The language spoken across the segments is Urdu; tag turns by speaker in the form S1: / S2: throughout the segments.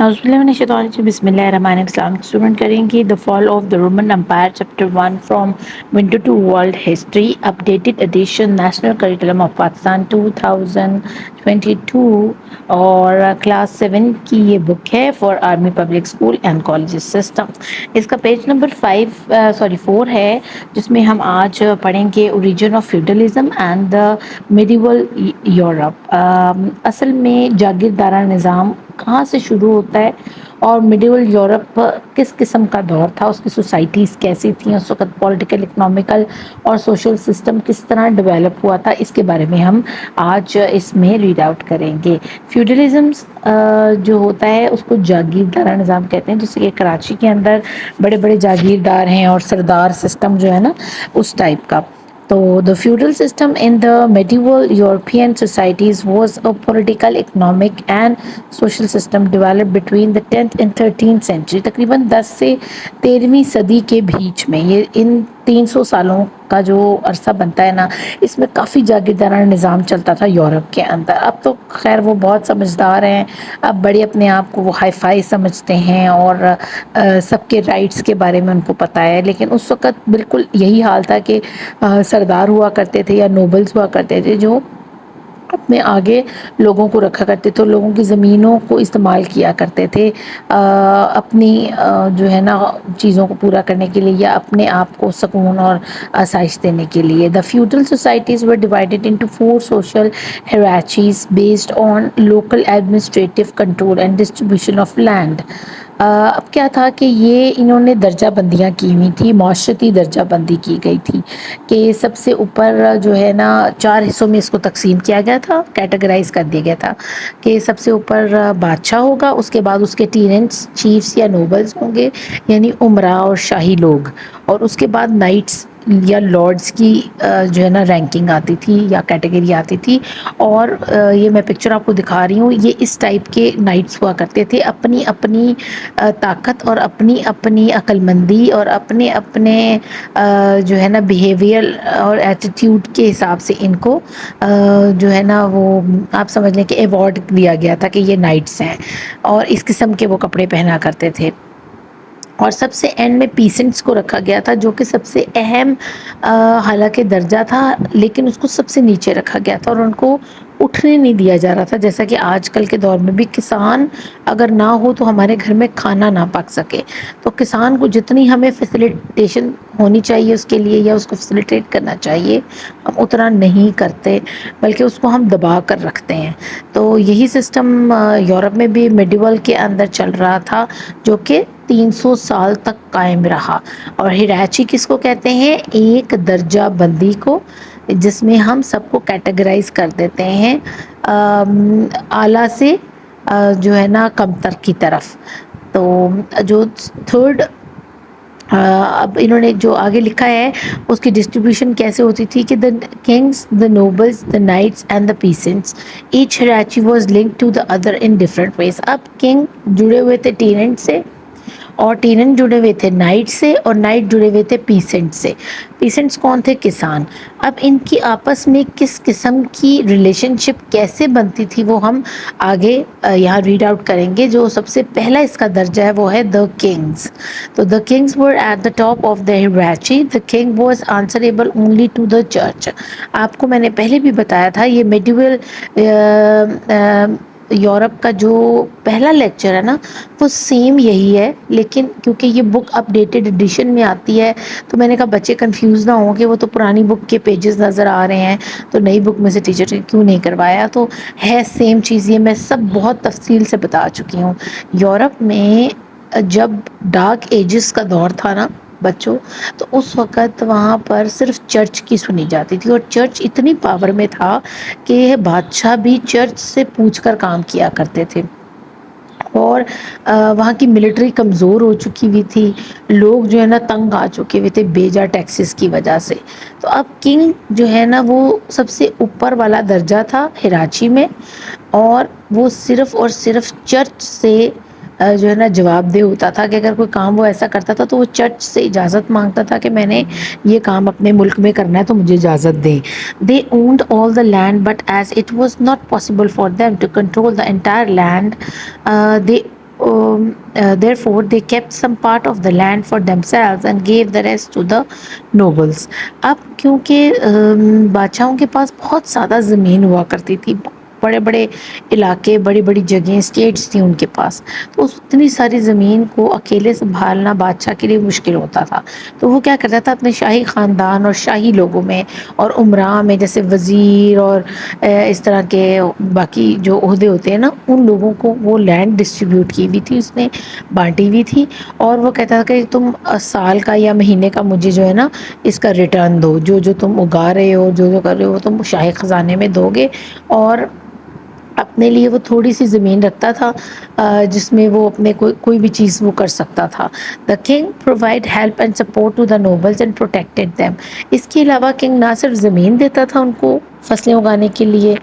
S1: بسم اللہ الرحمن الرحیم. اسٹوڈنٹ کریں گے the fall of the Roman empire chapter 1 from window to world history updated edition national curriculum of Pakistan 2022 اور کلاس 7 کی یہ بک ہے for army public school and colleges system. اس کا پیج نمبر 4 ہے جس میں ہم آج پڑھیں گے origin of feudalism and the medieval Europe. اصل میں جاگیردارہ نظام کہاں سے شروع ہوتا ہے اور میڈیول یورپ کس قسم کا دور تھا، اس کی سوسائٹیز کیسی تھیں، اس وقت پولیٹیکل اکنامیکل اور سوشل سسٹم کس طرح ڈیولپ ہوا تھا، اس کے بارے میں ہم آج اس میں ریڈ آؤٹ کریں گے. فیوڈلزم جو ہوتا ہے اس کو جاگیردارہ نظام کہتے ہیں، جیسے کہ کراچی کے اندر بڑے بڑے جاگیردار ہیں اور سردار سسٹم جو ہے نا اس ٹائپ کا. تو the feudal system in the medieval European societies was a political, economic and social system developed between the 10th and 13th century. تقریباً 10 سے 13ویں صدی کے بیچ میں، یہ ان 300 سالوں کا جو عرصہ بنتا ہے نا، اس میں کافی جاگیردارانہ نظام چلتا تھا یورپ کے اندر. اب تو خیر وہ بہت سمجھدار ہیں، اب بڑے اپنے آپ کو وہ ہائی فائی سمجھتے ہیں اور سب کے رائٹس کے بارے میں ان کو پتہ ہے، لیکن اس وقت بالکل یہی حال تھا کہ سردار ہوا کرتے تھے یا نوبلز ہوا کرتے تھے جو اپنے آگے لوگوں کو رکھا کرتے تھے، لوگوں کی زمینوں کو استعمال کیا کرتے تھے اپنی جو ہے نا چیزوں کو پورا کرنے کے لیے یا اپنے آپ کو سکون اور آسائش دینے کے لیے. The feudal societies were divided into 4 social hierarchies based on local administrative control and distribution of land. اب کیا تھا کہ یہ انہوں نے درجہ بندیاں کی ہوئی تھی، معاشرتی درجہ بندی کی گئی تھی کہ سب سے اوپر جو ہے نا 4 حصوں میں اس کو تقسیم کیا گیا تھا، کیٹیگرائز کر دیا گیا تھا کہ سب سے اوپر بادشاہ ہوگا، اس کے بعد اس کے ٹیننٹس چیفز یا نوبلز ہوں گے یعنی عمراء اور شاہی لوگ، اور اس کے بعد نائٹس یا لارڈز کی جو ہے نا رینکنگ آتی تھی یا کیٹیگری آتی تھی. اور یہ میں پکچر آپ کو دکھا رہی ہوں، یہ اس ٹائپ کے نائٹس ہوا کرتے تھے، اپنی اپنی طاقت اور اپنی اپنی عقل مندی اور اپنے اپنے جو ہے نا بیہیویئر اور ایٹیٹیوڈ کے حساب سے ان کو جو ہے نا وہ آپ سمجھ لیں کہ ایوارڈ دیا گیا تھا کہ یہ نائٹس ہیں، اور اس قسم کے وہ کپڑے پہنا کرتے تھے. اور سب سے اینڈ میں پیسنٹس کو رکھا گیا تھا جو کہ سب سے اہم حالانکہ درجہ تھا، لیکن اس کو سب سے نیچے رکھا گیا تھا اور ان کو اٹھنے نہیں دیا جا رہا تھا. جیسا کہ آج کل کے دور میں بھی کسان اگر نہ ہو تو ہمارے گھر میں کھانا نہ پک سکے، تو کسان کو جتنی ہمیں فیسیلیٹیشن ہونی چاہیے اس کے لیے یا اس کو فیسیلیٹیٹ کرنا چاہیے ہم اتنا نہیں کرتے، بلکہ اس کو ہم دبا کر رکھتے ہیں. تو یہی سسٹم یورپ میں بھی میڈیول کے اندر چل رہا تھا جو کہ 300 سال تک قائم رہا. اور ہیراچی کس کو کہتے ہیں؟ ایک درجہ بندی کو، جس میں ہم سب کو کیٹیگرائز کر دیتے ہیں اعلیٰ سے جو ہے نا کمتر کی طرف. تو جو تھرڈ اب انہوں نے جو آگے لکھا ہے اس کی ڈسٹریبیوشن کیسے ہوتی تھی کہ the kings, the nobles, the knights and the peasants, each hierarchy was linked to the other in different ways. اب کنگ جڑے ہوئے تھے ٹیننٹ سے اور ٹیننٹ جڑے ہوئے تھے نائٹ سے اور نائٹ جڑے ہوئے تھے پیسنٹ سے. پیسنٹس کون تھے؟ کسان. اب ان کی آپس میں کس قسم کی ریلیشن شپ کیسے بنتی تھی وہ ہم آگے یہاں ریڈ آؤٹ کریں گے. جو سب سے پہلا اس کا درجہ ہے وہ ہے the kings. تو the kings were at the top of the hierarchy. The king was answerable only to the church. آپ کو میں نے پہلے بھی بتایا تھا یہ میڈیول یورپ کا جو پہلا لیکچر ہے نا وہ سیم یہی ہے، لیکن کیونکہ یہ بک اپڈیٹڈ ایڈیشن میں آتی ہے تو میں نے کہا بچے کنفیوز نہ ہوں کہ وہ تو پرانی بک کے پیجز نظر آ رہے ہیں تو نئی بک میں سے ٹیچر نے کیوں نہیں کروایا. تو ہے سیم چیز، یہ میں سب بہت تفصیل سے بتا چکی ہوں. یورپ میں جب ڈارک ایجز کا دور تھا نا بچوں، تو اس وقت وہاں پر صرف چرچ کی سنی جاتی تھی، اور چرچ اتنی پاور میں تھا کہ بادشاہ بھی چرچ سے پوچھ کر کام کیا کرتے تھے. اور وہاں کی ملٹری کمزور ہو چکی ہوئی تھی، لوگ جو ہے نا تنگ آ چکے ہوئے تھے بیجا ٹیکسز کی وجہ سے. تو اب کنگ جو ہے نا وہ سب سے اوپر والا درجہ تھا ہیراچی میں، اور وہ صرف اور صرف چرچ سے جو ہے نا جواب دہ ہوتا تھا کہ اگر کوئی کام وہ ایسا کرتا تھا تو وہ چرچ سے اجازت مانگتا تھا کہ میں نے یہ کام اپنے ملک میں کرنا ہے تو مجھے اجازت دیں. They owned all the land but as it was not possible for them to control the entire land, they therefore they kept some part of the land for themselves and gave the rest to the nobles. اب کیونکہ بادشاہوں کے پاس بہت زیادہ زمین ہوا کرتی تھی، بڑے بڑے علاقے، بڑی بڑی جگہیں، اسٹیٹس تھیں ان کے پاس، تو اس اتنی ساری زمین کو اکیلے سنبھالنا بادشاہ کے لیے مشکل ہوتا تھا. تو وہ کیا کرتا تھا، اپنے شاہی خاندان اور شاہی لوگوں میں اور عمراء میں، جیسے وزیر اور اس طرح کے باقی جو عہدے ہوتے ہیں نا، ان لوگوں کو وہ لینڈ ڈسٹریبیوٹ کی ہوئی تھی، اس نے بانٹی ہوئی تھی. اور وہ کہتا تھا کہ تم سال کا یا مہینے کا مجھے جو ہے نا اس کا ریٹرن دو، جو جو تم اگا رہے ہو، جو جو کر رہے ہو، وہ تم شاہی خزانے میں دو گے. اور اپنے لیے وہ تھوڑی سی زمین رکھتا تھا جس میں وہ اپنے کوئی بھی چیز وہ کر سکتا تھا. The king provide help and support to the nobles and protected them. اس کے علاوہ کنگ نہ صرف زمین دیتا تھا ان کو فصلیں اگانے کے لیے،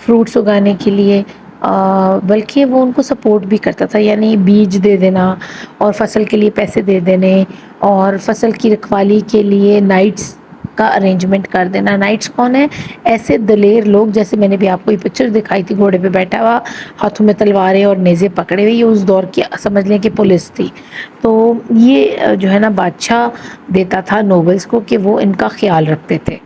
S1: فروٹس اگانے کے لیے، بلکہ وہ ان کو سپورٹ بھی کرتا تھا، یعنی بیج دے دینا اور فصل کے لیے پیسے دے دینے، اور فصل کی رکھوالی کے لیے نائٹس کا ارینجمنٹ کر دینا. نائٹس کون ہے؟ ایسے دلیر لوگ، جیسے میں نے بھی آپ کو یہ پکچر دکھائی تھی، گھوڑے پہ بیٹھا ہوا، ہاتھوں میں تلواریں اور نیزے پکڑے ہوئے، یہ اس دور کی سمجھ لیں کہ پولیس تھی. تو یہ جو ہے نا بادشاہ دیتا تھا نوبلز کو کہ وہ ان کا خیال رکھتے تھے.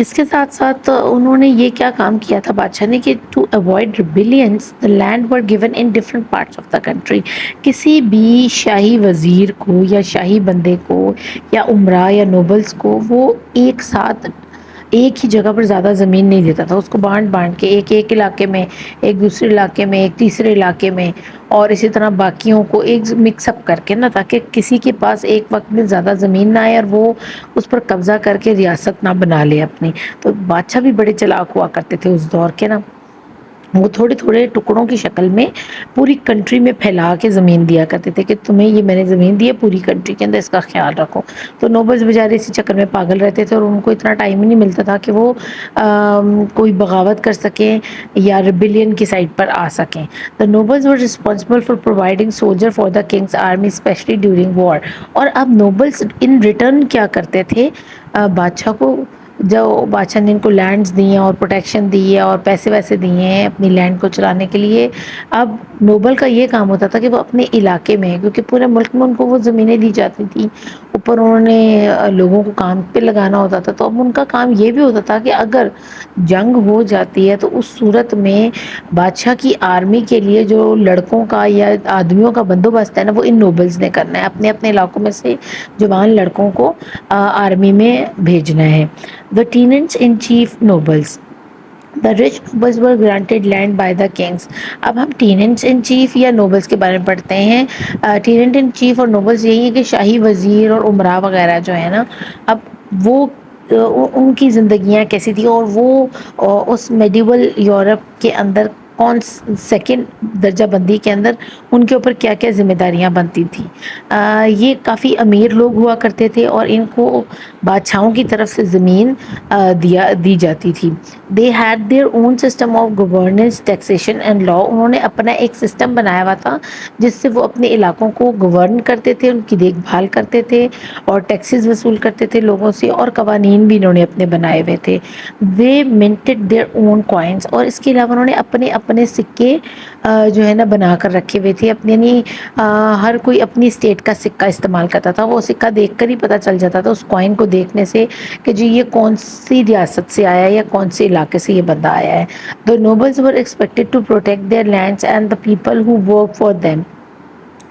S1: اس کے ساتھ ساتھ انہوں نے یہ کیا کام کیا تھا بادشاہ نے، کہ to avoid rebellions the land were given in different parts of the country. کسی بھی شاہی وزیر کو یا شاہی بندے کو یا عمراء یا نوبلز کو وہ ایک ساتھ ایک ہی جگہ پر زیادہ زمین نہیں دیتا تھا، اس کو بانٹ بانٹ کے ایک علاقے میں، ایک دوسرے علاقے میں، ایک تیسرے علاقے میں، اور اسی طرح باقیوں کو ایک مکس اپ کر کے نا، تاکہ کسی کے پاس ایک وقت میں زیادہ زمین نہ آئے اور وہ اس پر قبضہ کر کے ریاست نہ بنا لے اپنی. تو بادشاہ بھی بڑے چلاک ہوا کرتے تھے اس دور کے نا، وہ تھوڑے تھوڑے ٹکڑوں کی شکل میں پوری کنٹری میں پھیلا کے زمین دیا کرتے تھے کہ تمہیں یہ میں نے زمین دی ہے پوری کنٹری کے اندر، اس کا خیال رکھو. تو نوبلز بیچارے اسی چکر میں پاگل رہتے تھے، اور ان کو اتنا ٹائم ہی نہیں ملتا تھا کہ وہ کوئی بغاوت کر سکیں یا ریبیلین کی سائڈ پر آ سکیں. The nobles were responsible for providing soldier for the king's army especially during war. اور اب نوبلز ان ریٹرن کیا کرتے تھے بادشاہ کو، جو بادشاہ نے ان کو لینڈز دی ہیں اور پروٹیکشن دی ہے اور پیسے ویسے دیے ہیں اپنی لینڈ کو چلانے کے لیے، اب نوبل کا یہ کام ہوتا تھا کہ وہ اپنے علاقے میں، کیونکہ پورے ملک میں ان کو وہ زمینیں دی جاتی تھیں، اوپر انہوں نے لوگوں کو کام پہ لگانا ہوتا تھا، تو اب ان کا کام یہ بھی ہوتا تھا کہ اگر جنگ ہو جاتی ہے تو اس صورت میں بادشاہ کی آرمی کے لیے جو لڑکوں کا یا آدمیوں کا بندوبست ہے نا، وہ ان نوبلز نے کرنا ہے، اپنے اپنے علاقوں میں سے جوان لڑکوں کو آرمی میں بھیجنا ہے. The tenants in chief nobles. The rich nobles were granted land by the kings. اب ہم tenants in chief یا nobles کے بارے میں پڑھتے ہیں. tenant in chief اور nobles یہی ہے کہ شاہی وزیر اور عمراء وغیرہ جو ہے نا، اب وہ ان کی زندگیاں کیسی تھی، اور وہ اس میڈیول یورپ کے اندر کون سیکنڈ درجہ بندی کے اندر ان کے اوپر کیا کیا ذمہ داریاں بنتی تھیں. یہ کافی امیر لوگ ہوا کرتے تھے اور ان کو بادشاہوں کی طرف سے زمین دی جاتی تھی. They had their own system of governance, taxation and law. انہوں نے اپنا ایک سسٹم بنایا ہوا تھا جس سے وہ اپنے علاقوں کو گورن کرتے تھے، ان کی دیکھ بھال کرتے تھے اور ٹیکسز وصول کرتے تھے لوگوں سے، اور قوانین بھی انہوں نے اپنے بنائے ہوئے تھے. They minted their own coins. اور اس کے علاوہ انہوں نے اپنے اپنے سکے جو ہے نا بنا کر رکھے ہوئے تھے اپنے، یعنی ہر کوئی اپنی اسٹیٹ کا سکہ استعمال کرتا تھا، وہ سکہ دیکھ کر ہی پتہ چل جاتا تھا اس کوائن کو دیکھنے سے کہ جی یہ کون سی ریاست سے آیا ہے یا کون سے علاقے سے یہ بندہ آیا ہے. The nobles were expected to protect their lands and the people who work for them.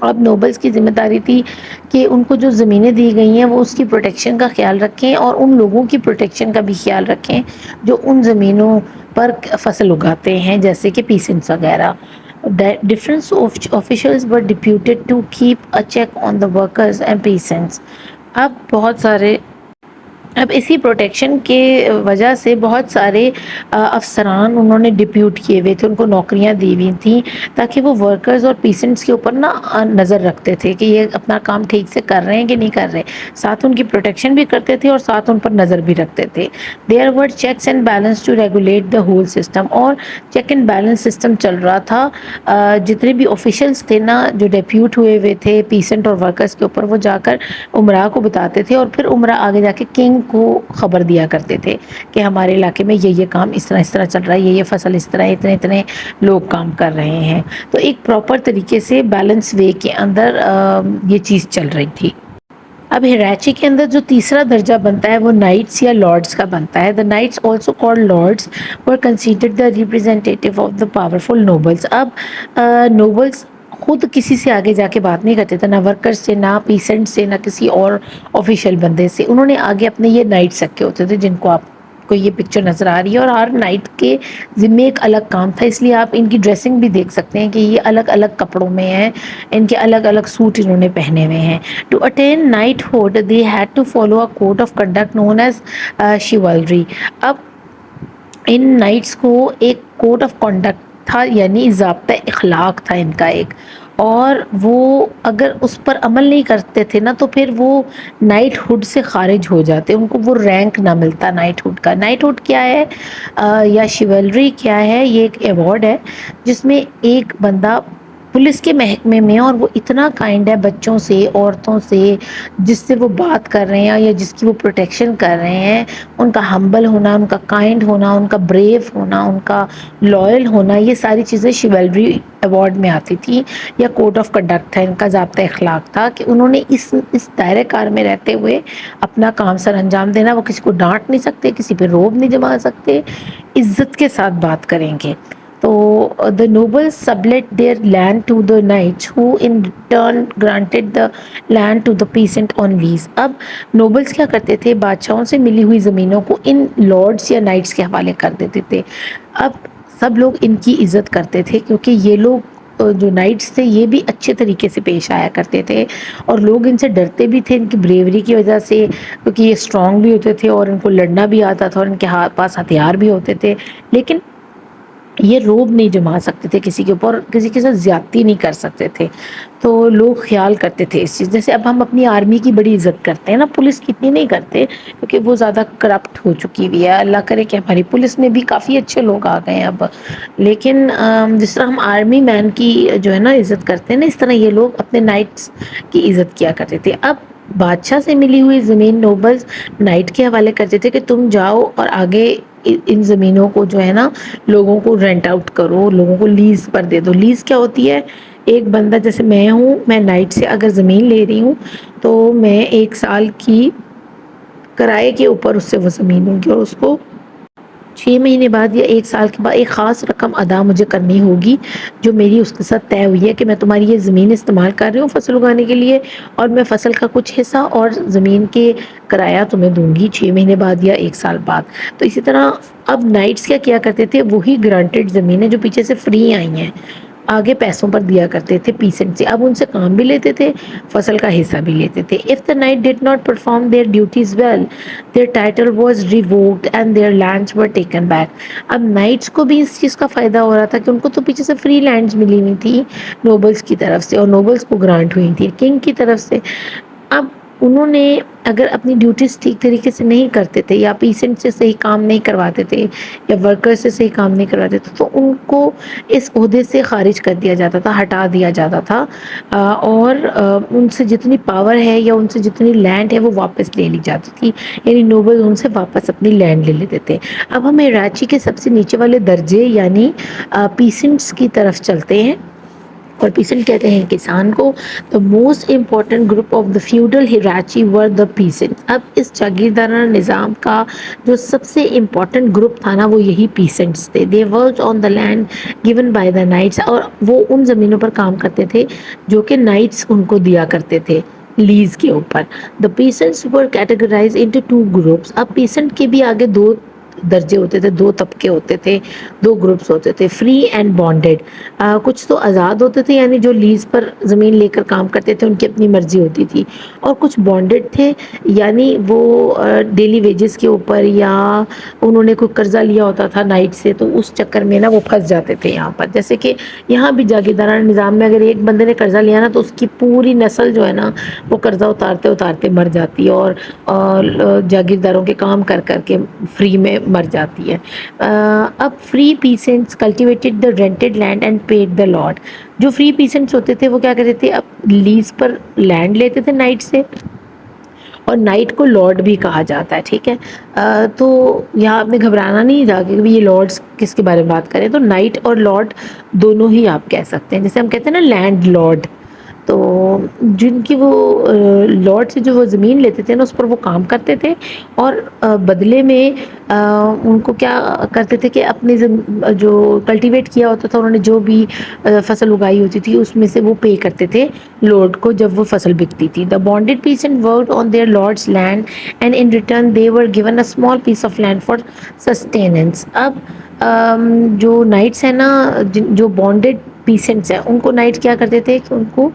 S1: اب نوبلز کی ذمہ داری تھی کہ ان کو جو زمینیں دی گئی ہیں وہ اس کی پروٹیکشن کا خیال رکھیں، اور ان لوگوں کی پروٹیکشن کا بھی خیال رکھیں جو ان زمینوں پر فصل اگاتے ہیں، جیسے کہ پیسنٹس وغیرہ. Different officials were deputed to keep a check on the workers and peasants. اب بہت سارے اب اسی پروٹیکشن کے وجہ سے بہت سارے افسران انہوں نے ڈپیوٹ کیے ہوئے تھے، ان کو نوکریاں دی ہوئی تھیں تاکہ وہ ورکرز اور پیسنٹس کے اوپر نا نظر رکھتے تھے کہ یہ اپنا کام ٹھیک سے کر رہے ہیں کہ نہیں کر رہے، ساتھ ان کی پروٹیکشن بھی کرتے تھے اور ساتھ ان پر نظر بھی رکھتے تھے. There were checks and balance to regulate the whole system. اور چیک اینڈ بیلنس سسٹم چل رہا تھا. جتنے بھی آفیشلس تھے نا جو ڈیپیوٹ ہوئے ہوئے تھے پیسنٹ اور ورکرز کے اوپر، وہ جا کر عمراء کو بتاتے تھے، اور پھر عمراء آگے جا کے کنگ کو خبر دیا کرتے تھے کہ ہمارے علاقے میں یہ کام اس طرح چل رہا ہے، یہ فصل اس طرح اتنے لوگ کام کر رہے ہیں. تو ایک پراپر طریقے سے بیلنس وے کے اندر یہ چیز چل رہی تھی. اب ہیراچی کے اندر جو تیسرا درجہ بنتا ہے وہ نائٹس یا لارڈس کا بنتا ہے. The knights also called lords were considered the representative of the powerful nobles. اب نوبلس خود کسی سے آگے جا کے بات نہیں کرتے تھے، نہ ورکرز سے، نہ پیسنٹ سے، نہ کسی اور آفیشیل بندے سے. انہوں نے آگے اپنے یہ نائٹس رکھے ہوتے تھے جن کو آپ کو یہ پکچر نظر آ رہی ہے، اور ہر نائٹ کے ذمے ایک الگ کام تھا. اس لیے آپ ان کی ڈریسنگ بھی دیکھ سکتے ہیں کہ یہ الگ الگ کپڑوں میں ہیں، ان کے الگ الگ سوٹ انہوں نے پہنے ہوئے ہیں. To attain knighthood they had to follow a code of conduct known as chivalry. اب ان نائٹس کو ایک کوڈ آف کنڈکٹ تھا، یعنی ضابطہ اخلاق تھا ان کا ایک، اور وہ اگر اس پر عمل نہیں کرتے تھے نا تو پھر وہ نائٹ ہوڈ سے خارج ہو جاتے، ان کو وہ رینک نہ ملتا نائٹ ہوڈ کا. نائٹ ہوڈ کیا ہے یا شیولری کیا ہے؟ یہ ایک ایوارڈ ہے جس میں ایک بندہ پولیس کے محکمے میں، اور وہ اتنا کائنڈ ہے بچوں سے، عورتوں سے، جس سے وہ بات کر رہے ہیں یا جس کی وہ پروٹیکشن کر رہے ہیں، ان کا ہمبل ہونا، ان کا کائنڈ ہونا، ان کا بریو ہونا، ان کا لائل ہونا، یہ ساری چیزیں شیولری ایوارڈ میں آتی تھی یا کوڈ آف کنڈکٹ تھا، ان کا ضابطہ اخلاق تھا کہ انہوں نے اس دائرہ کار میں رہتے ہوئے اپنا کام سر انجام دینا. وہ کسی کو ڈانٹ نہیں سکتے، کسی پہ روب نہیں جما سکتے، عزت کے ساتھ بات کریں گے. تو the nobles sublet their land to the knights who in return granted the land to the peasant on lease. اب نوبلز کیا کرتے تھے؟ بادشاہوں سے ملی ہوئی زمینوں کو ان لارڈز یا نائٹس کے حوالے کر دیتے تھے. اب سب لوگ ان کی عزت کرتے تھے کیونکہ یہ لوگ جو نائٹس تھے یہ بھی اچھے طریقے سے پیش آیا کرتے تھے، اور لوگ ان سے ڈرتے بھی تھے ان کی بریوری کی وجہ سے، کیونکہ یہ اسٹرانگ بھی ہوتے تھے اور ان کو لڑنا بھی آتا تھا اور ان کے پاس ہتھیار بھی ہوتے تھے. لیکن یہ روب نہیں جما سکتے تھے کسی کے اوپر، کسی کے ساتھ زیادتی نہیں کر سکتے تھے. تو لوگ خیال کرتے تھے اس چیز. جیسے اب ہم اپنی آرمی کی بڑی عزت کرتے ہیں نا، پولیس کی اتنی نہیں کرتے کیونکہ وہ زیادہ کرپٹ ہو چکی ہوئی ہے. اللہ کرے کہ ہماری پولیس میں بھی کافی اچھے لوگ آ گئے ہیں اب، لیکن جس طرح ہم آرمی مین کی جو ہے نا عزت کرتے ہیں نا، اس طرح یہ لوگ اپنے نائٹس کی عزت کیا کرتے تھے. اب بادشاہ سے ملی ہوئی زمین نوبلز نائٹ کے حوالے کرتے تھے کہ تم جاؤ اور آگے ان زمینوں کو جو ہے نا لوگوں کو رینٹ آؤٹ کرو، لوگوں کو لیز پر دے دو. لیز کیا ہوتی ہے؟ ایک بندہ جیسے میں ہوں، میں نائٹ سے اگر زمین لے رہی ہوں تو میں 1 سال کی کرائے کے اوپر اس سے وہ زمین دوں گی، اور اس کو 6 مہینے بعد یا 1 سال کے بعد ایک خاص رقم ادا مجھے کرنی ہوگی جو میری اس کے ساتھ طے ہوئی ہے کہ میں تمہاری یہ زمین استعمال کر رہی ہوں فصل اگانے کے لیے، اور میں فصل کا کچھ حصہ اور زمین کے کرایہ تمہیں دوں گی 6 مہینے بعد یا 1 سال بعد. تو اسی طرح اب نائٹس کیا کرتے تھے؟ وہی گرانٹیڈ زمینیں جو پیچھے سے فری آئی ہیں آگے پیسوں پر دیا کرتے تھے پیسنٹ سے. اب ان سے کام بھی لیتے تھے، فصل کا حصہ بھی لیتے تھے. If the knight did not perform their duties well, their title was revoked and their lands were taken back. اب نائٹس کو بھی اس چیز کا فائدہ ہو رہا تھا کہ ان کو تو پیچھے سے فری لینڈز ملی ہوئی تھی نوبلز کی طرف سے، اور نوبلز کو گرانٹ ہوئی تھی کنگ کی طرف سے. اب انہوں نے اگر اپنی ڈیوٹیز ٹھیک طریقے سے نہیں کرتے تھے، یا پیسنٹ سے صحیح کام نہیں کرواتے تھے، یا ورکر سے صحیح کام نہیں کرواتے تھے، تو ان کو اس عہدے سے خارج کر دیا جاتا تھا، ہٹا دیا جاتا تھا، اور ان سے جتنی پاور ہے یا ان سے جتنی لینڈ ہے وہ واپس لے لی جاتی تھی. یعنی نوبل ان سے واپس اپنی لینڈ لے لیتے تھے. اب ہم ہیراچی کے سب سے نیچے والے درجے یعنی پیسنٹس کی طرف چلتے ہیں، اور پیسنٹ کہتے ہیں کسان کو. The most important group of the feudal hierarchy were the peasants. اب اس جاگیردارانہ نظام کا جو سب سے امپورٹنٹ گروپ تھا نا وہ یہی پیسنٹس تھے. They worked on the land given by the knights. اور وہ ان زمینوں پر کام کرتے تھے جو کہ نائٹس ان کو دیا کرتے تھے لیز کے اوپر. The peasants were categorized into 2 groups. اب پیسنٹ کے بھی آگے 2 درجے ہوتے تھے، 2 طبقے ہوتے تھے، 2 گروپس ہوتے تھے، فری اینڈ بانڈیڈ. کچھ تو آزاد ہوتے تھے یعنی جو لیز پر زمین لے کر کام کرتے تھے ان کی اپنی مرضی ہوتی تھی، اور کچھ بانڈیڈ تھے یعنی وہ ڈیلی ویجز کے اوپر، یا انہوں نے کوئی قرضہ لیا ہوتا تھا نائٹ سے تو اس چکر میں نا وہ پھنس جاتے تھے یہاں پر. جیسے کہ یہاں بھی جاگیردارانہ نظام میں اگر ایک بندے نے قرضہ لیا نا تو اس کی پوری نسل جو ہے نا وہ قرضہ اتارتے اتارتے مر جاتی ہے، اور جاگیرداروں کے کام کر کر کے فری میں مر جاتی ہے. اب free peasants cultivated the rented land and paid the lot. جو فری پیسنٹس ہوتے تھے وہ کیا کرتے تھے؟ اب لیز پر لینڈ لیتے تھے نائٹ سے، اور نائٹ کو لارڈ بھی کہا جاتا ہے. ٹھیک ہے, تو یہاں آپ نے گھبرانا نہیں تھا کہ یہ لارڈس کس کے بارے میں بات کریں. تو نائٹ اور لارڈ دونوں ہی آپ کہہ سکتے ہیں. جیسے ہم کہتے ہیں نا لینڈ لارڈ, تو جن کی وہ لارڈ سے جو وہ زمین لیتے تھے نا اس پر وہ کام کرتے تھے, اور بدلے میں ان کو کیا کرتے تھے کہ اپنے جو کلٹیویٹ کیا ہوتا تھا انہوں نے, جو بھی فصل اگائی ہوتی تھی اس میں سے وہ پے کرتے تھے لارڈ کو جب وہ فصل بکتی تھی. The bonded peasant worked on their lords land and in return they were given a small piece of land for sustenance. اب جو نائٹس ہیں نا, جو بانڈیڈ پیسنٹس ہیں, ان کو نائٹ کیا کرتے تھے کہ ان کو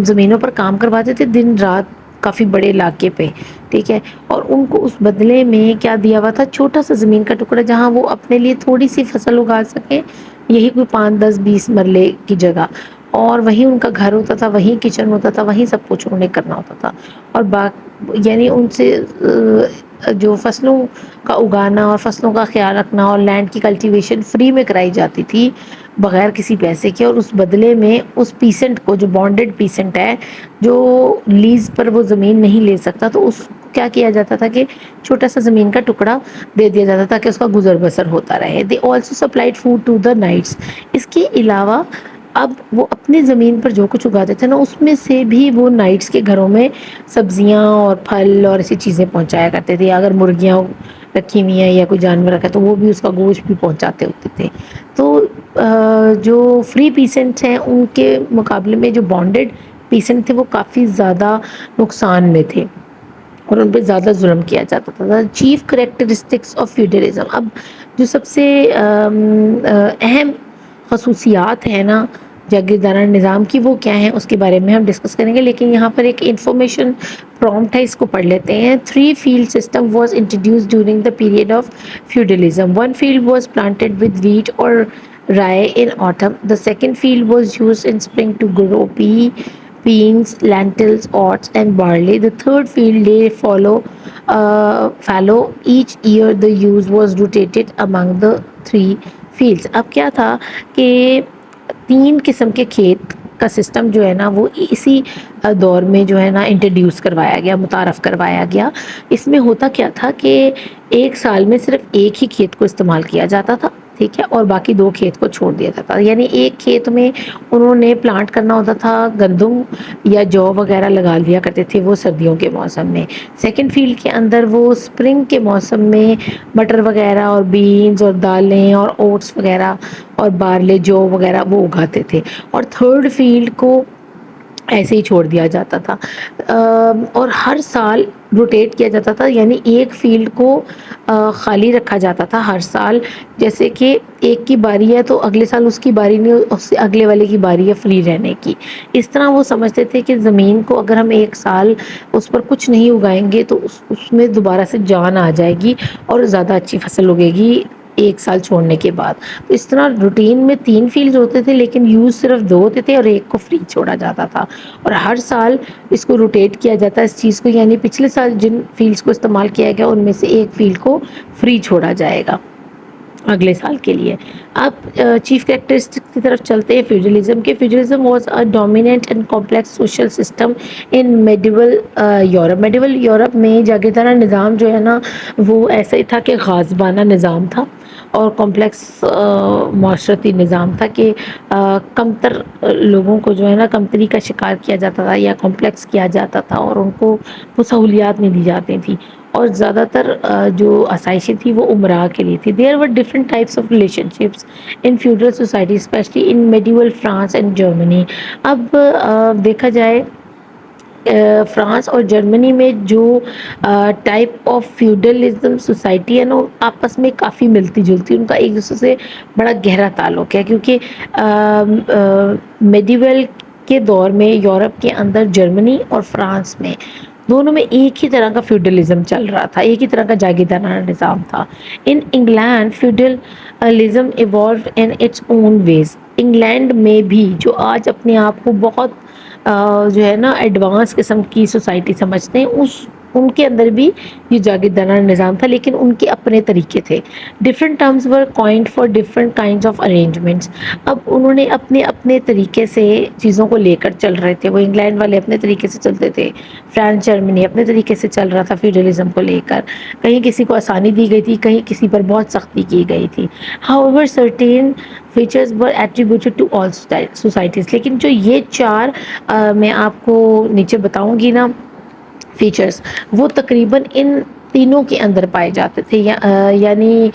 S1: زمینوں پر کام کرواتے تھے دن رات کافی بڑے علاقے پہ. ٹھیک ہے, اور ان کو اس بدلے میں کیا دیا ہوا تھا, چھوٹا سا زمین کا ٹکڑا جہاں وہ اپنے لیے تھوڑی سی فصل اگا سکیں, یہی کوئی 5 10 20 مرلے کی جگہ, اور وہیں ان کا گھر ہوتا تھا, وہیں کچن ہوتا تھا, وہیں سب کچھ انہیں کرنا ہوتا تھا. اور یعنی ان سے جو فصلوں کا اگانا اور فصلوں کا خیال رکھنا اور لینڈ کی کلٹیویشن فری میں کرائی جاتی تھی بغیر کسی پیسے کے. اور اس بدلے میں اس پیسنٹ کو, جو بانڈیڈ پیسنٹ ہے جو لیز پر وہ زمین نہیں لے سکتا, تو اس کو کیا کیا جاتا تھا کہ چھوٹا سا زمین کا ٹکڑا دے دیا جاتا تھا کہ اس کا گزر بسر ہوتا رہے. They also supplied food to the knights. اس کے علاوہ اب وہ اپنی زمین پر جو کچھ اگاتے تھے نا اس میں سے بھی وہ نائٹس کے گھروں میں سبزیاں اور پھل اور ایسی چیزیں پہنچایا کرتے تھے. اگر مرغیاں رکھی ہوئی ہیں یا کوئی جانور رکھا ہے تو وہ بھی اس کا گوشت بھی پہنچاتے ہوتے تھے. تو جو فری پیسنٹس ہیں ان کے مقابلے میں جو بانڈیڈ پیسنٹ تھے وہ کافی زیادہ نقصان میں تھے اور ان پہ زیادہ ظلم کیا جاتا تھا. Chief characteristics of feudalism. اب جو سب سے اہم خصوصیات ہیں نا جاگیردارانہ نظام کی, وہ کیا ہیں اس کے بارے میں ہم ڈسکس کریں گے. لیکن یہاں پر ایک انفارمیشن پرومپٹ ہے, اس کو پڑھ لیتے ہیں. 3 field system was introduced during the period of feudalism. One field was planted with wheat or rye in autumn. The second field was used in spring to grow beans, lentils, oats, and barley. The third field lay fallow. Each year the use was rotated among the 3 fields. اب کیا تھا کہ 3 قسم کے کھیت کا سسٹم جو ہے نا وہ اسی دور میں جو ہے نا انٹروڈیوس کروایا گیا, متعارف کروایا گیا. اس میں ہوتا کیا تھا کہ ایک سال میں صرف ایک ہی کھیت کو استعمال کیا جاتا تھا, ٹھیک ہے, اور باقی 2 کھیت کو چھوڑ دیا جاتا. یعنی ایک کھیت میں انہوں نے پلانٹ کرنا ہوتا تھا گندم یا جو وغیرہ لگا لیا کرتے تھے وہ سردیوں کے موسم میں. سیکنڈ فیلڈ کے اندر وہ اسپرنگ کے موسم میں مٹر وغیرہ اور بینز اور دالیں اور اوٹس وغیرہ اور بارلے جو وغیرہ وہ اگاتے تھے. اور تھرڈ فیلڈ کو ایسے ہی چھوڑ دیا جاتا تھا. اور ہر سال روٹیٹ کیا جاتا تھا, یعنی ایک فیلڈ کو خالی رکھا جاتا تھا ہر سال. جیسے کہ ایک کی باری ہے تو اگلے سال اس کی باری نہیں, اس سے اگلے والے کی باری ہے فری رہنے کی. اس طرح وہ سمجھتے تھے کہ زمین کو اگر ہم ایک سال اس پر کچھ نہیں اگائیں گے تو اس میں دوبارہ سے جان آ جائے گی اور زیادہ اچھی فصل اگے گی ایک سال چھوڑنے کے بعد. تو اس طرح روٹین میں 3 فیلڈ ہوتے تھے لیکن یوز صرف 2 ہوتے تھے اور ایک کو فری چھوڑا جاتا تھا. اور ہر سال اس کو روٹیٹ کیا جاتا ہے اس چیز کو, یعنی پچھلے سال جن فیلڈز کو استعمال کیا گیا ان میں سے ایک فیلڈ کو فری چھوڑا جائے گا اگلے سال کے لیے. اب چیف کریکٹرسٹک کی طرف چلتے ہیں فیوڈلزم کے. Feudalism was a dominant and complex social system in medieval Europe. Medieval Europe میں جاگیردارانہ نظام جو ہے نا وہ ایسا ہی تھا کہ غازبانہ نظام تھا اور کمپلیکس معاشرتی نظام تھا کہ کمتر لوگوں کو جو ہے نا کمتری کا شکار کیا جاتا تھا یا کمپلیکس کیا جاتا تھا اور ان کو وہ سہولیات نہیں دی جاتی تھیں. اور زیادہ تر جو آسائشیں تھیں وہ امراء کے لیے تھی. There were different types of relationships in feudal society especially in medieval France and Germany. اب دیکھا جائے فرانس اور جرمنی میں جو ٹائپ آف فیوڈلزم سوسائٹی ہے نا آپس میں کافی ملتی جلتی, ان کا ایک دوسرے سے بڑا گہرا تعلق ہے. کیونکہ میڈیول کے دور میں یورپ کے اندر جرمنی اور فرانس میں دونوں میں ایک ہی طرح کا فیوڈلزم چل رہا تھا, ایک ہی طرح کا جاگیردارانہ نظام تھا. In England feudalism evolved in its own ways. England میں بھی جو آج اپنے آپ کو بہت جو ہے نا ایڈوانس قسم کی سوسائٹی سمجھتے ہیں, اس ان کے اندر بھی یہ جاگیردارانہ نظام تھا، لیکن ان کے اپنے طریقے تھے. Different terms were coined for different kinds of arrangements. اب انہوں نے اپنے اپنے طریقے سے چیزوں کو لے کر چل رہے تھے. وہ انگلینڈ والے اپنے طریقے سے چلتے تھے، فرانس جرمنی اپنے طریقے سے چل رہا تھا فیوڈلزم کو لے کر. کہیں کسی کو آسانی دی گئی تھی، کہیں کسی پر بہت سختی کی گئی تھی. however certain features were attributed to all societies. لیکن جو یہ چار میں آپ کو نیچے بتاؤں گی نا فیچرز، وہ تقریباً ان تینوں کے اندر پائے جاتے تھے. یعنی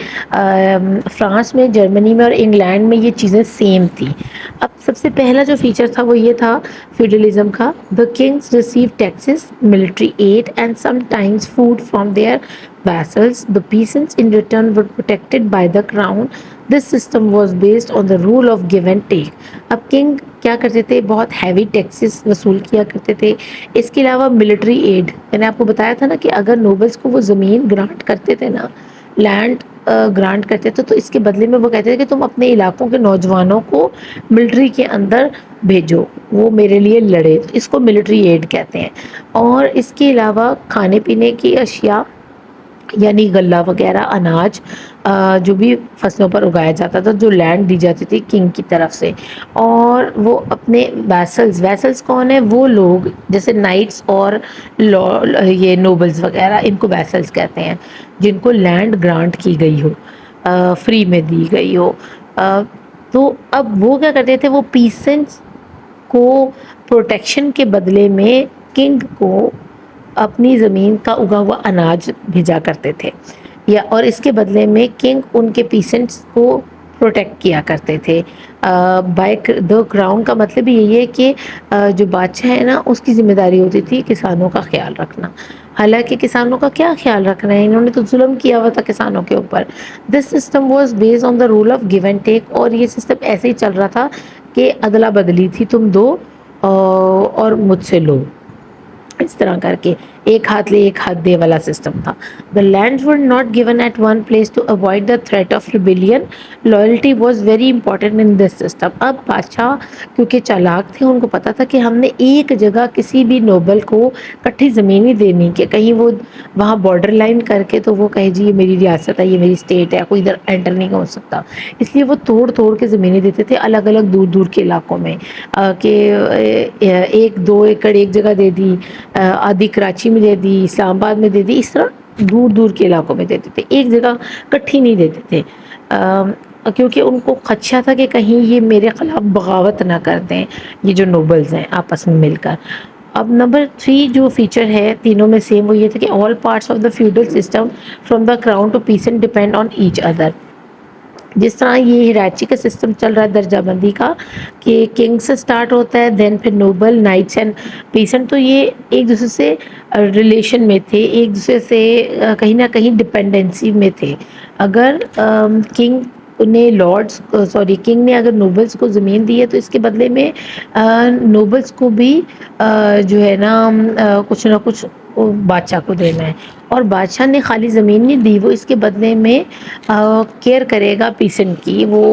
S1: فرانس میں، جرمنی میں اور انگلینڈ میں یہ چیزیں سیم تھیں. اب سب سے پہلا جو فیچر تھا وہ یہ تھا فیوڈلزم کا. the kings received taxes, military aid and sometimes food from their vassals. The peasants in return were protected by the crown. This system was based on the rule of give and take. اب کنگ کیا کرتے تھے؟ بہت ہیوی ٹیکسز وصول کیا کرتے تھے. اس کے علاوہ ملٹری ایڈ، میں نے آپ کو بتایا تھا نا کہ اگر نوبلز کو وہ زمین گرانٹ کرتے تھے نا، لینڈ گرانٹ کرتے تھے، تو اس کے بدلے میں وہ کہتے تھے کہ تم اپنے علاقوں کے نوجوانوں کو ملٹری کے اندر بھیجو، وہ میرے لیے لڑے. اس کو ملٹری ایڈ کہتے ہیں. اور اس کے علاوہ کھانے پینے کی اشیاء یعنی غلہ وغیرہ، اناج جو بھی فصلوں پر اگایا جاتا تھا، جو لینڈ دی جاتی تھی کنگ کی طرف سے. اور وہ اپنے ویسلز کون ہیں؟ وہ لوگ جیسے نائٹس اور یہ نوبلز وغیرہ، ان کو ویسلز کہتے ہیں جن کو لینڈ گرانٹ کی گئی ہو، فری میں دی گئی ہو. تو اب وہ کیا کرتے تھے؟ وہ پیسنٹس کو پروٹیکشن کے بدلے میں کنگ کو اپنی زمین کا اگا ہوا اناج بھیجا کرتے تھے، اور اس کے بدلے میں کنگ ان کے پیسنٹس کو پروٹیکٹ کیا کرتے تھے. بائی دا کراؤن کا مطلب یہی ہے کہ جو بادشاہ ہے نا، اس کی ذمہ داری ہوتی تھی کسانوں کا خیال رکھنا. حالانکہ کسانوں کا کیا خیال رکھنا ہے، انہوں نے تو ظلم کیا ہوا تھا کسانوں کے اوپر. This system was based on the rule of give and take. اور یہ سسٹم ایسے ہی چل رہا تھا کہ ادلا بدلی تھی، تم دو اور مجھ سے لو، اس طرح کر کے ایک ہاتھ لے ایک ہاتھ دے والا سسٹم تھا. The lands were not given at one place to avoid the threat of rebellion. Loyalty was very important in this system. اب بادشاہ کیونکہ چالاک تھے، ان کو پتا تھا کہ ہم نے ایک جگہ کسی بھی نوبل کو کٹھی زمین ہی دینی، کہ کہیں وہ وہاں بارڈر لائن کر کے تو وہ کہے جی یہ میری ریاست ہے، یہ میری اسٹیٹ ہے، کوئی ادھر انٹر نہیں ہو سکتا. اس لیے وہ توڑ توڑ کے زمینیں دیتے تھے الگ الگ دور دور کے علاقوں میں، کہ 1-2 ایکڑ ایک جگہ دے دی، آدھی کراچی میں دے دی، اسلام آباد میں دے دی، اس طرح دور دور کے علاقوں میں دیتے تھے، ایک جگہ کٹھی نہیں دیتے تھے. کیونکہ ان کو خدشہ تھا کہ کہیں یہ میرے خلاف بغاوت نہ کر دیں یہ جو نوبلز ہیں آپس میں مل کر. اب نمبر 3 جو فیچر ہے تینوں میں سیم، وہ یہ تھا کہ all parts of the feudal system from the crown to peasant depend on each other. جس طرح یہ ہیرارچی کا سسٹم چل رہا ہے، درجہ بندی کا، کہ کنگ سے سٹارٹ ہوتا ہے، دین پھر نوبل، نائٹس اینڈ پیسنٹ، تو یہ ایک دوسرے سے ریلیشن میں تھے، ایک دوسرے سے کہیں نہ کہیں ڈپینڈنسی میں تھے. اگر کنگ کنگ نے اگر نوبلز کو زمین دی ہے تو اس کے بدلے میں نوبلز کو بھی جو ہے نا کچھ نہ کچھ بادشاہ کو دینا ہے. اور بادشاہ نے خالی زمین نہیں دی، وہ اس کے بدلے میں کیئر کرے گا پیسنٹ کی، وہ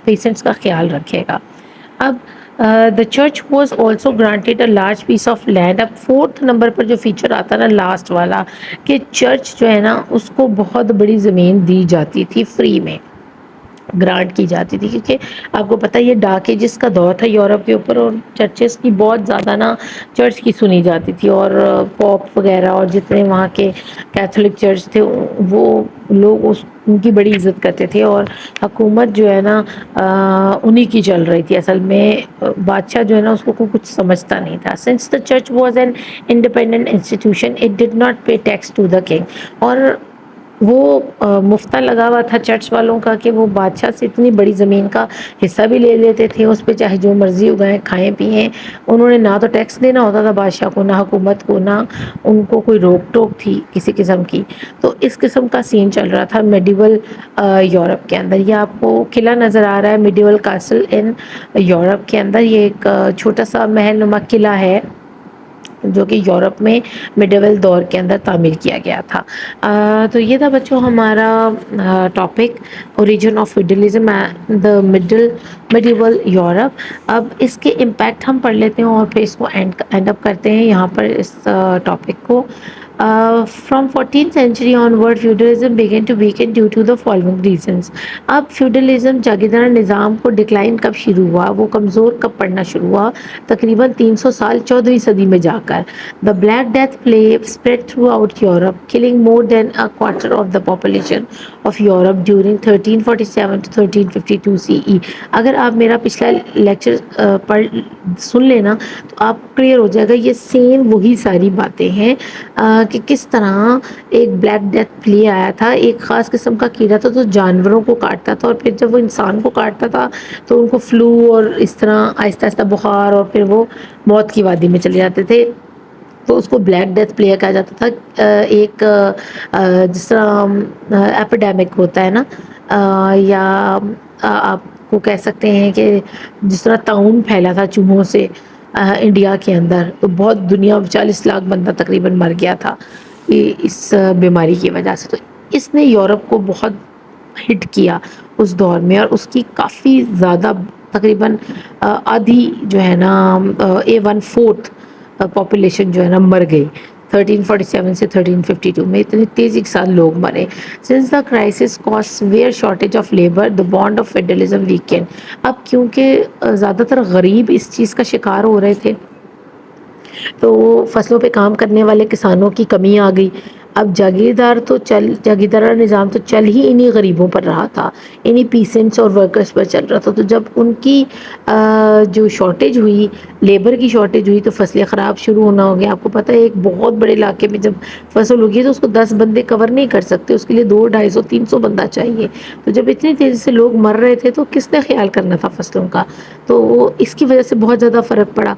S1: پیسنٹس کا خیال رکھے گا. اب the church was also granted a large piece of land. اب 4th نمبر پر جو فیچر آتا نا لاسٹ والا، کہ چرچ جو ہے نا اس کو بہت بڑی زمین دی جاتی تھی، فری میں گرانٹ کی جاتی تھی. کیونکہ آپ کو پتہ یہ ڈارک ایجز کا دور تھا یورپ کے اوپر، اور چرچز کی بہت زیادہ نا چرچ کی سنی جاتی تھی، اور پوپ وغیرہ اور جتنے وہاں کے کیتھولک چرچ تھے وہ لوگ ان کی بڑی عزت کرتے تھے. اور حکومت جو ہے نا انہی کی چل رہی تھی، اصل میں بادشاہ جو ہے نا اس کو کچھ سمجھتا نہیں تھا. since the church was an independent institution it did not pay tax to the king. اور وہ مفتہ لگا ہوا تھا چرچ والوں کا کہ وہ بادشاہ سے اتنی بڑی زمین کا حصہ بھی لے لیتے تھے، اس پہ چاہے جو مرضی اگائیں کھائیں پئیں. انہوں نے نہ تو ٹیکس دینا ہوتا تھا بادشاہ کو، نہ حکومت کو، نہ ان کو کوئی روک ٹوک تھی کسی قسم کی. تو اس قسم کا سین چل رہا تھا میڈیول یورپ کے اندر. یہ آپ کو قلعہ نظر آ رہا ہے میڈیول کاسل ان یورپ کے اندر. یہ ایک چھوٹا سا محل نما قلعہ ہے جو کہ یورپ میں میڈیول دور کے اندر تعمیر کیا گیا تھا. تو یہ تھا بچوں ہمارا topic origin of feudalism the medieval Europe. اب اس کے امپیکٹ ہم پڑھ لیتے ہیں اور پھر اس کو اینڈ اپ کرتے ہیں یہاں پر اس ٹاپک کو. From 14th century onward, feudalism began to weaken due to the following reasons. اب feudalism جاگیردار نظام کو ڈکلائن کب شروع ہوا، وہ کمزور کب پڑنا شروع ہوا؟ تقریباً 300 سال 14ویں صدی میں جا کر. The Black Death plague spread throughout Europe, killing more than a quarter of the population of Europe during 1347 to 1352 CE. اگر آپ میرا پچھلا لیکچر پڑھ سن لینا تو آپ کو کلیئر ہو جائے گا، یہ سیم وہی ساری باتیں ہیں کہ کس طرح ایک بلیک ڈیتھ پلے آیا تھا، ایک خاص قسم کا کیڑا تھا جو جانوروں کو کاٹتا تھا، اور پھر جب وہ انسان کو کاٹتا تھا تو ان کو فلو اور اس طرح آہستہ آہستہ بخار، اور پھر وہ موت کی وادی میں چلے جاتے تھے. تو اس کو بلیک ڈیتھ پلے کہا جاتا تھا. ایک جس طرح ایپیڈیمک ہوتا ہے نا، یا آپ کو کہہ سکتے ہیں کہ جس طرح طاعون پھیلا تھا چوہوں سے انڈیا کے اندر، تو بہت دنیا 40 لاکھ بندہ تقریباً مر گیا تھا اس بیماری کی وجہ سے. تو اس نے یورپ کو بہت ہٹ کیا اس دور میں، اور اس کی کافی زیادہ تقریباً آدھی جو ہے نا A1/4 پاپولیشن جو ہے نا مر گئی 1347 سے 1352 میں. اتنی تیزی کے ساتھ لوگ مرے. Since the crisis caused severe shortage of labour the bond of federalism weaken. اب کیونکہ زیادہ تر غریب اس چیز کا شکار ہو رہے تھے، تو فصلوں پہ کام کرنے والے کسانوں کی کمی آ گئی. اب جاگیردارہ نظام تو چل ہی انہی غریبوں پر رہا تھا، انہی پیسنٹس اور ورکرز پر چل رہا تھا. تو جب ان کی جو شارٹیج ہوئی، لیبر کی شارٹیج ہوئی، تو فصلیں خراب شروع ہونا ہو گیا. آپ کو پتہ ہے ایک بہت بڑے علاقے میں جب فصل ہوگی تو اس کو 10 بندے کور نہیں کر سکتے، اس کے لیے 200 250 300 بندہ چاہیے. تو جب اتنی تیزی سے لوگ مر رہے تھے تو کس نے خیال کرنا تھا فصلوں کا؟ تو اس کی وجہ سے بہت زیادہ فرق پڑا.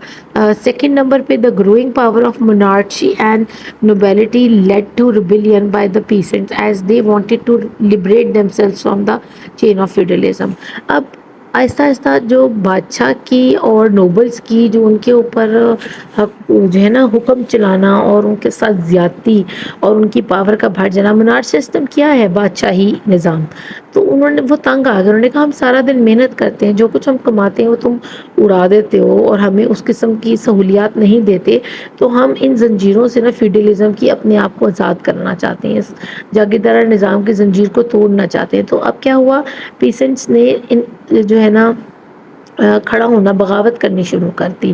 S1: سیکنڈ نمبر پہ the growing power of monarchy and nobility led to rebellion by the peasants as they wanted to liberate themselves from the chain of feudalism. اب آہستہ آہستہ جو بادشاہ کی اور نوبلز کی جو ان کے اوپر جو ہے نا حکم چلانا اور ان کے ساتھ زیادتی اور ان کی پاور کا بڑھ جانا. monarch سسٹم کیا ہے؟ بادشاہی نظام. تو انہوں نے وہ تنگ آ گئے، انہوں نے کہا ہم سارا دن محنت کرتے ہیں، جو کچھ ہم کماتے ہیں وہ تم اڑا دیتے ہو اور ہمیں اس قسم کی سہولیات نہیں دیتے، تو ہم ان زنجیروں سے نا فیوڈلزم کی اپنے آپ کو آزاد کرنا چاہتے ہیں، اس جاگیردار نظام کی زنجیر کو توڑنا چاہتے ہیں. تو اب کیا ہوا، پیسنٹس نے جو ہے نا کھڑا ہونا، بغاوت کرنی شروع کر دی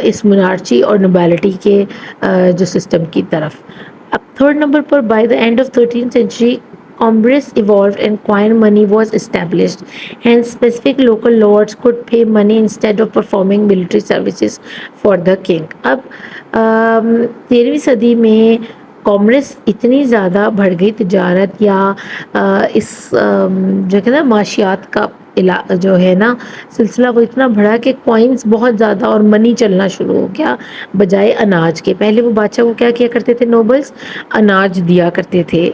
S1: اس monarchy اور nobility کے جو سسٹم کی طرف. اب third number per by the and of 13th century Commerce evolved and coin money was established. Hence, specific local lords could pay money instead of performing military services for the king. اب 13ویں صدی میں کامرس اتنی زیادہ بڑھ گئی، تجارت یا اس جو کہ نا معاشیات کا جو ہے نا سلسلہ وہ اتنا بڑھا کہ کوائنز بہت زیادہ اور منی چلنا شروع ہو گیا بجائے اناج کے. پہلے وہ بادشاہ کو کیا کیا کرتے تھے نوبلز؟ اناج دیا کرتے تھے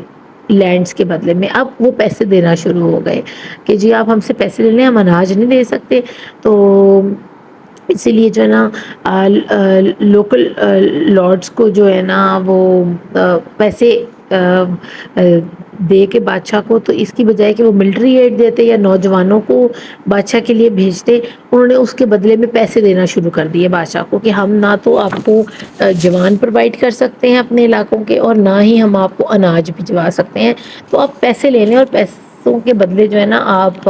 S1: لینڈز کے بدلے میں. اب وہ پیسے دینا شروع ہو گئے کہ جی آپ ہم سے پیسے لے لیں، ہم اناج نہیں دے سکتے. تو اسی لیے جو ہے نا لوکل لارڈز کو جو ہے نا وہ پیسے دے کے بادشاہ کو، تو اس کی بجائے کہ وہ ملٹری ایڈ دیتے یا نوجوانوں کو بادشاہ کے لیے بھیجتے، انہوں نے اس کے بدلے میں پیسے دینا شروع کر دیے بادشاہ کو کہ ہم نہ تو آپ کو جوان پرووائڈ کر سکتے ہیں اپنے علاقوں کے، اور نہ ہی ہم آپ کو اناج بھجوا سکتے ہیں. تو آپ پیسے لے لیں اور پیسوں کے بدلے جو ہے نا آپ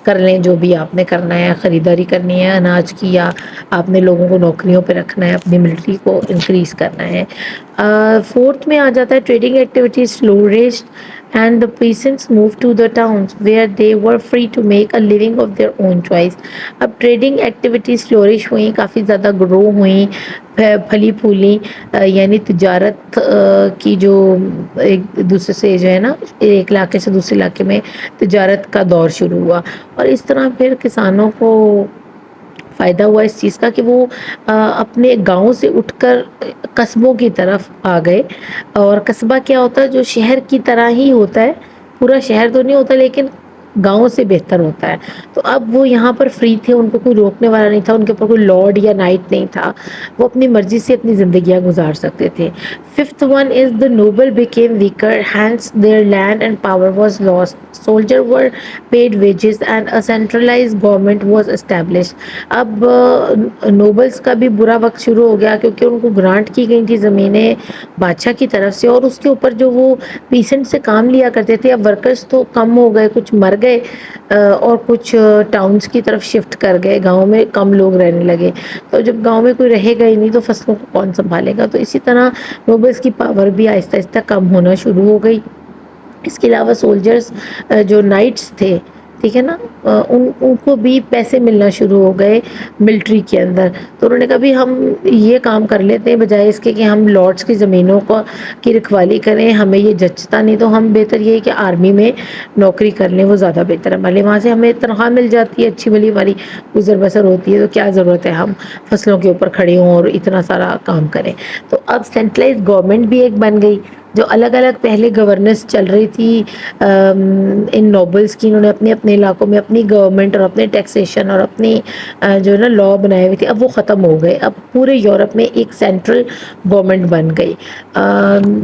S1: کر لیں جو بھی آپ نے کرنا ہے، خریداری کرنی ہے اناج کی، یا آپ نے لوگوں کو نوکریوں پہ رکھنا ہے، اپنی ملٹری کو انکریز کرنا ہے. فورتھ میں آ جاتا ہے trading activities flourished and the peasants moved to the towns where they were free to make a living of their own choice. اب ٹریڈنگ ایکٹیویٹیز فلورش ہوئیں، کافی زیادہ گرو ہوئیں، پھلی پھولی، یعنی تجارت کی جو ایک دوسرے سے جو ہے نا ایک علاقے سے دوسرے علاقے میں تجارت کا دور شروع ہوا. اور اس طرح پھر کسانوں کو فائدہ ہوا اس چیز کا کہ وہ اپنے گاؤں سے اٹھ کر قصبوں کی طرف آ گئے. اور قصبہ کیا ہوتا ہے؟ جو شہر کی طرح ہی ہوتا ہے، پورا شہر تو نہیں ہوتا لیکن گاؤں سے بہتر ہوتا ہے. تو اب وہ یہاں پر فری تھے, ان کو کوئی روکنے والا نہیں تھا, ان کے اوپر کوئی لارڈ یا نائٹ نہیں تھا, وہ اپنی مرضی سے اپنی زندگیاں گزار سکتے تھے. Fifth one is the noble became weaker, hence their land and power was lost. Soldiers were paid wages and a centralized government was established. اب نوبلس کا بھی برا وقت شروع ہو گیا, کیونکہ ان کو گرانٹ کی گئی تھی زمینیں بادشاہ کی طرف سے, اور اس کے اوپر جو وہ پیسنٹ سے کام لیا کرتے تھے, اب ورکرز تو کم ہو گئے, کچھ مر گئے اور کچھ ٹاؤنز کی طرف شفٹ کر گئے, گاؤں میں کم لوگ رہنے لگے. تو جب گاؤں میں کوئی رہے گا ہی نہیں تو فصلوں کو کون سنبھالے گا. تو اسی طرح نوبلس کی پاور بھی آہستہ آہستہ کم ہونا شروع ہو گئی. اس کے علاوہ سولجرز جو نائٹس تھے, ٹھیک ہے نا, ان کو بھی پیسے ملنا شروع ہو گئے ملٹری کے اندر. تو انہوں نے کہا بھی ہم یہ کام کر لیتے ہیں بجائے اس کے کہ ہم لارڈس کی زمینوں کو کی رکھوالی کریں, ہمیں یہ جچتا نہیں, تو ہم بہتر یہ ہے کہ آرمی میں نوکری کر لیں, وہ زیادہ بہتر ہے. ہمارے وہاں سے ہمیں تنخواہ مل جاتی ہے, اچھی بلی ہماری گزر بسر ہوتی ہے, تو کیا ضرورت ہے ہم فصلوں کے اوپر کھڑے ہوں اور اتنا سارا کام کریں. تو اب سینٹرلائز گورنمنٹ بھی ایک بن گئی, جو الگ الگ پہلے گورننس چل رہی تھی ان نوبلس کی, انہوں نے اپنے اپنے علاقوں میں اپنی گورنمنٹ اور اپنے ٹیکسیشن اور اپنی جو ہے نا لا بنائے ہوئے تھے, اب وہ ختم ہو گئے. اب پورے یورپ میں ایک سینٹرل گورنمنٹ بن گئی,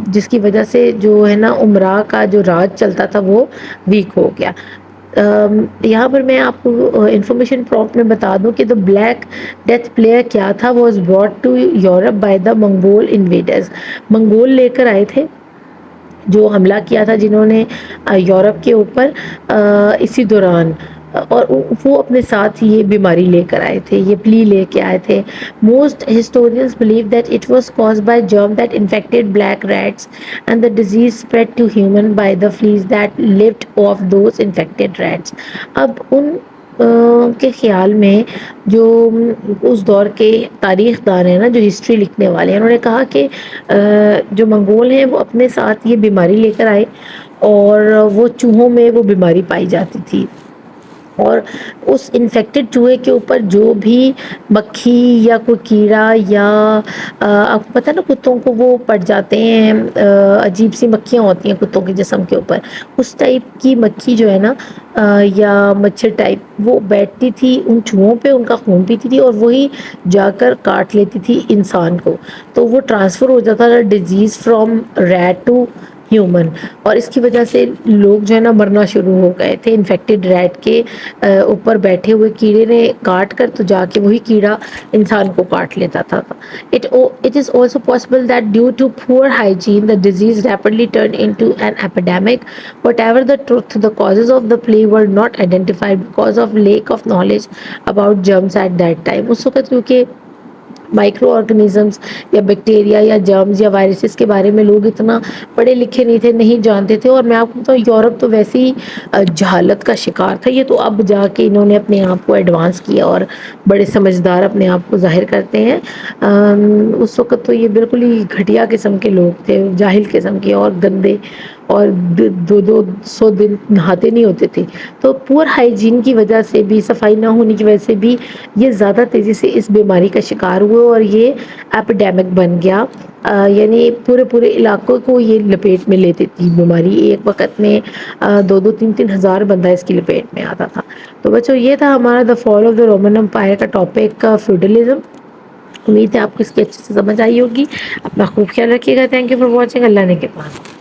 S1: جس کی وجہ سے جو ہے نا عمرا کا جو راج چلتا تھا وہ ویک ہو گیا. یہاں پر میں آپ کو انفارمیشن پراپٹ میں بتا دوں کہ دا بلیک ڈیتھ پلیئر کیا تھا, was brought to Europe by the Mongol invaders. Mongol لے کر آئے تھے جو حملہ کیا تھا, جنہوں نے یورپ کے اوپر اسی دوران, اور وہ اپنے ساتھ یہ بیماری لے کر آئے تھے, یہ پلی لے کے آئے تھے. Most historians believe that it was caused by germ that infected black rats and the disease spread to human by the fleas that lived off those infected rats. اب ان کے خیال میں جو اس دور کے تاریخ دان ہیں نا, جو ہسٹری لکھنے والے ہیں, انہوں نے کہا کہ جو منگول ہیں وہ اپنے ساتھ یہ بیماری لے کر آئے, اور وہ چوہوں میں وہ بیماری پائی جاتی تھی, اور اس انفیکٹڈ چوہے کے اوپر جو بھی مکھی یا کوئی کیڑا یا آپ کو پتہ نا کتوں کو وہ پڑ جاتے ہیں, عجیب سی مکھیاں ہوتی ہیں کتوں کے جسم کے اوپر, اس ٹائپ کی مکھی جو ہے نا یا مچھر ٹائپ وہ بیٹھتی تھی ان چوہوں پہ, ان کا خون پیتی تھی, اور وہی جا کر کاٹ لیتی تھی انسان کو. تو وہ ٹرانسفر ہو جاتا تھا disease from rat to human, اور اس کی وجہ سے لوگ جو ہے نا مرنا شروع ہو گئے تھے. انفیکٹڈ ریٹ کے اوپر بیٹھے ہوئے کیڑے نے کاٹ کر تو جا کے وہی کیڑا انسان کو کاٹ لیتا تھا. It is also possible that due to poor hygiene, the disease rapidly turned into an epidemic. Whatever the truth, the causes of the plague were not identified because of lack of knowledge about germs at that time. اس وقت کیونکہ مائکرو آرگنیزمس یا بیکٹیریا یا جرمز یا وائرسز کے بارے میں لوگ اتنا پڑھے لکھے نہیں تھے, نہیں جانتے تھے. اور میں آپ کو بتاؤں یورپ تو ویسے ہی جہالت کا شکار تھا, یہ تو اب جا کے انہوں نے اپنے آپ کو ایڈوانس کیا اور بڑے سمجھدار اپنے آپ کو ظاہر کرتے ہیں. اس وقت تو یہ بالکل ہی گھٹیا قسم کے لوگ تھے, جاہل قسم کے اور گندے, اور 200 دن نہاتے نہیں ہوتے تھے. تو پور ہائیجین کی وجہ سے بھی, صفائی نہ ہونے کی وجہ سے بھی یہ زیادہ تیزی سے اس بیماری کا شکار ہوئے, اور یہ ایپیڈیمک بن گیا. یعنی پورے علاقوں کو یہ لپیٹ میں لیتی تھی بیماری. ایک وقت میں 2-3 ہزار بندہ اس کی لپیٹ میں آتا تھا. تو بچوں یہ تھا ہمارا دا fall of the Roman umpire کا ٹاپک, فیوڈلزم. امید ہے آپ کو اس کی اچھے سے سمجھ آئی ہوگی. اپنا خوب خیال رکھیے گا. Thank you for watching. اللہ نے کے پاس.